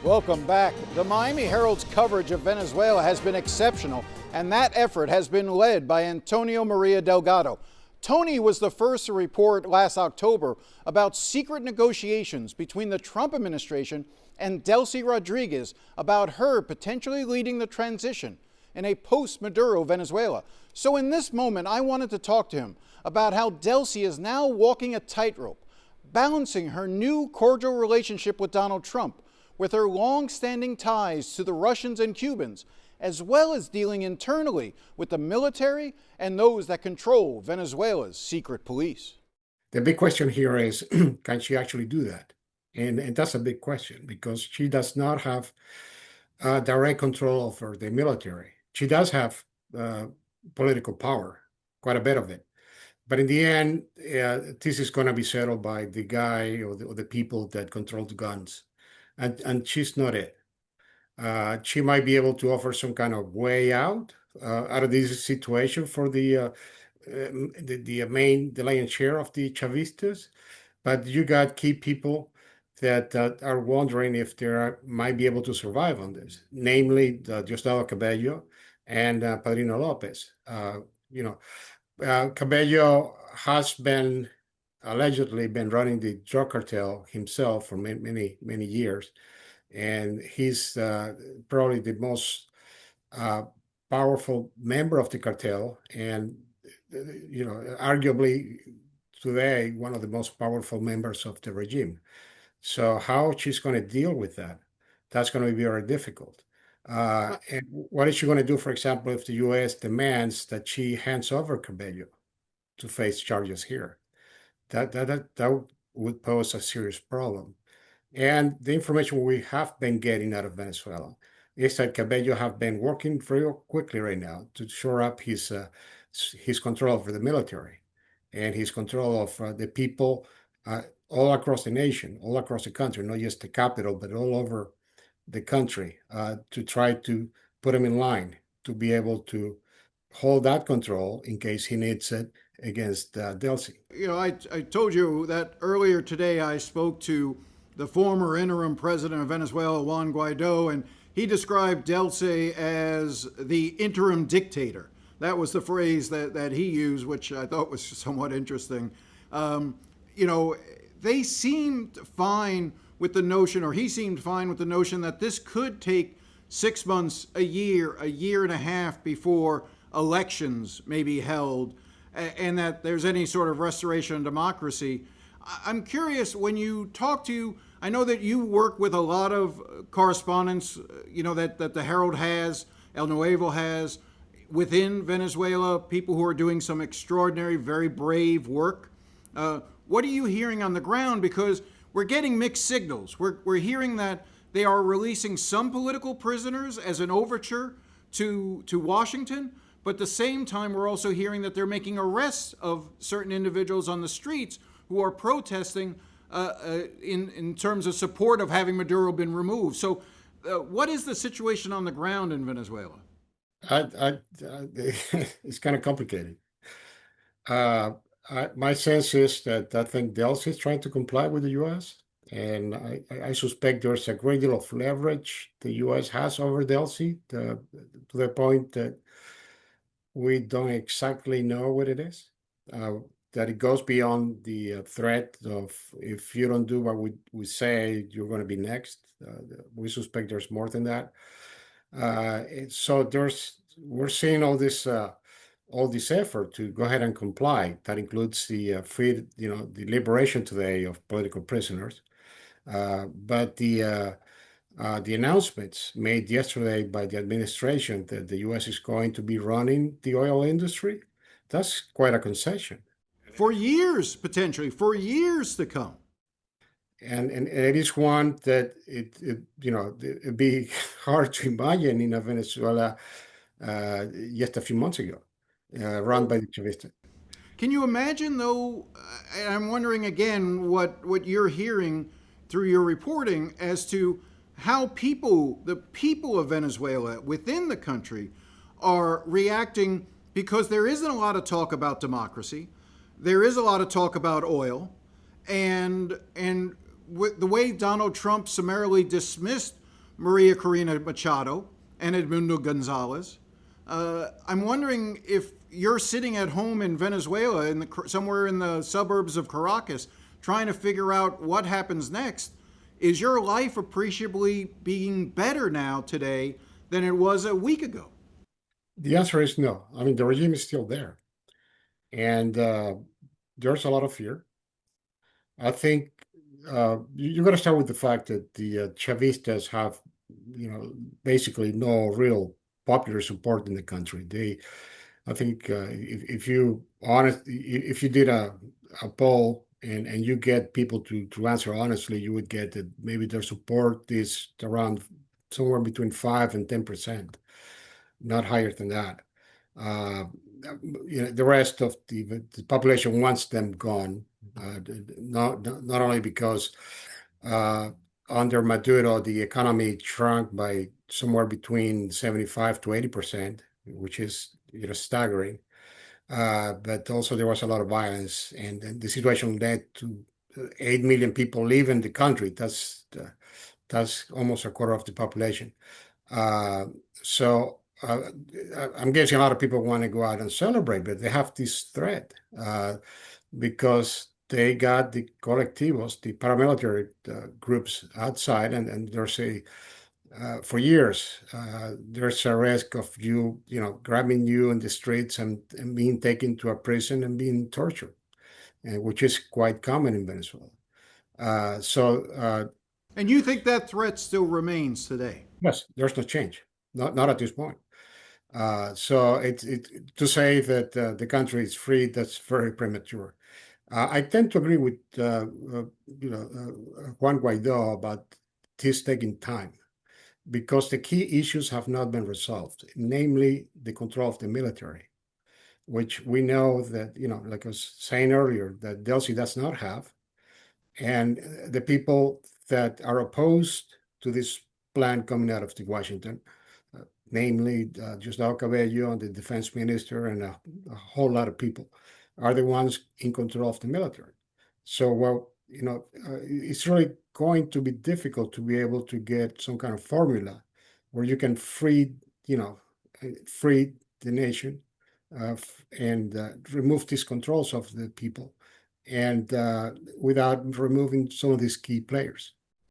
Welcome back. The Miami Herald's coverage of Venezuela has been exceptional, and that effort has been led by Antonio Maria Delgado. Tony was the first to report last October about secret negotiations between the Trump administration and Delcy Rodriguez about her potentially leading the transition in a post-Maduro Venezuela. So in this moment, I wanted to talk to him about how Delcy is now walking a tightrope, balancing her new cordial relationship with Donald Trump with her long-standing ties to the Russians and Cubans, as well as dealing internally with the military and those that control Venezuela's secret police. The big question here is, can she actually do that? And that's a big question, because she does not have direct control over the military. She does have political power, quite a bit of it. But in the end, this is going to be settled by the guy or the people that control the guns. And she's not it. She might be able to offer some kind of way out of this situation for the lion's share of the Chavistas. But you got key people that are wondering if they might be able to survive on this, namely Diosdado Cabello and Padrino Lopez. Cabello has been allegedly been running the drug cartel himself for many, many years. And he's probably the most powerful member of the cartel, and arguably today one of the most powerful members of the regime. So how she's going to deal with that? That's going to be very difficult. And what is she going to do, for example, if the U.S. demands that she hands over Cabello to face charges here? That would pose a serious problem. And the information we have been getting out of Venezuela is that Cabello have been working very quickly right now to shore up his control over the military and his control of the people all across the nation, all across the country, not just the capital, but all over the country, to try to put him in line to be able to hold that control in case he needs it against Delcy. I told you that earlier today I spoke to the former interim president of Venezuela, Juan Guaido, and he described Delcy as the interim dictator. That was the phrase that he used, which I thought was somewhat interesting. They seemed fine with the notion, or he seemed fine with the notion, that this could take 6 months, a year and a half before elections may be held, and that there's any sort of restoration of democracy. I'm curious, when you talk to, I know that you work with a lot of correspondents, that the Herald has, El Nuevo has, within Venezuela, people who are doing some extraordinary, very brave work. What are you hearing on the ground? Because we're getting mixed signals. We're hearing that they are releasing some political prisoners as an overture to Washington, but at the same time, we're also hearing that they're making arrests of certain individuals on the streets who are protesting in terms of support of having Maduro been removed. So what is the situation on the ground in Venezuela? It's kind of complicated. My sense is that I think Delcy is trying to comply with the U.S., and I suspect there's a great deal of leverage the U.S. has over Delcy to the point that we don't exactly know what it is. That it goes beyond the threat of, if you don't do what we say, you're going to be next. We suspect there's more than that. So we're seeing all this effort to go ahead and comply. That includes the liberation today of political prisoners. But the announcements made yesterday by the administration that the U.S. is going to be running the oil industry, that's quite a concession. For years, potentially, for years to come. And it is one that it'd be hard to imagine in a Venezuela just a few months ago, run by the Chavistas. Can you imagine, though, I'm wondering again what you're hearing through your reporting as to how the people of Venezuela within the country are reacting, because there isn't a lot of talk about democracy. There is a lot of talk about oil, and the way Donald Trump summarily dismissed Maria Corina Machado and Edmundo Gonzalez. I'm wondering if you're sitting at home in Venezuela, somewhere in the suburbs of Caracas, trying to figure out what happens next. Is your life appreciably being better now today than it was a week ago? The answer is no. I mean, the regime is still there, and there's a lot of fear. I think you got to start with the fact that the Chavistas have, basically no real popular support in the country. I think, if you if you did a poll and you get people to answer honestly, you would get that maybe their support is around somewhere between 5 and 10%, not higher than that. Uh, the rest of the population wants them gone. Not only because uh, under Maduro the economy shrunk by somewhere between 75 to 80%, which is staggering. But also there was a lot of violence, and the situation led to 8 million people leaving the country. That's almost a quarter of the population. Uh, so I'm guessing a lot of people want to go out and celebrate, but they have this threat because they got the colectivos, the paramilitary groups outside, and there's for years there's a risk of grabbing you in the streets and being taken to a prison and being tortured, which is quite common in Venezuela. So And you think that threat still remains today? yes, there's no change, not at this point. So to say that the country is free, that's very premature. I tend to agree with Juan Guaido about this taking time because the key issues have not been resolved, namely the control of the military, which we know that, like I was saying earlier, that Delcy does not have. And the people that are opposed to this plan coming out of Washington, namely Gustavo Cabello and the defense minister and a whole lot of people, are the ones in control of the military. So, well, it's really going to be difficult to be able to get some kind of formula where you can free the nation and remove these controls of the people, and without removing some of these key players.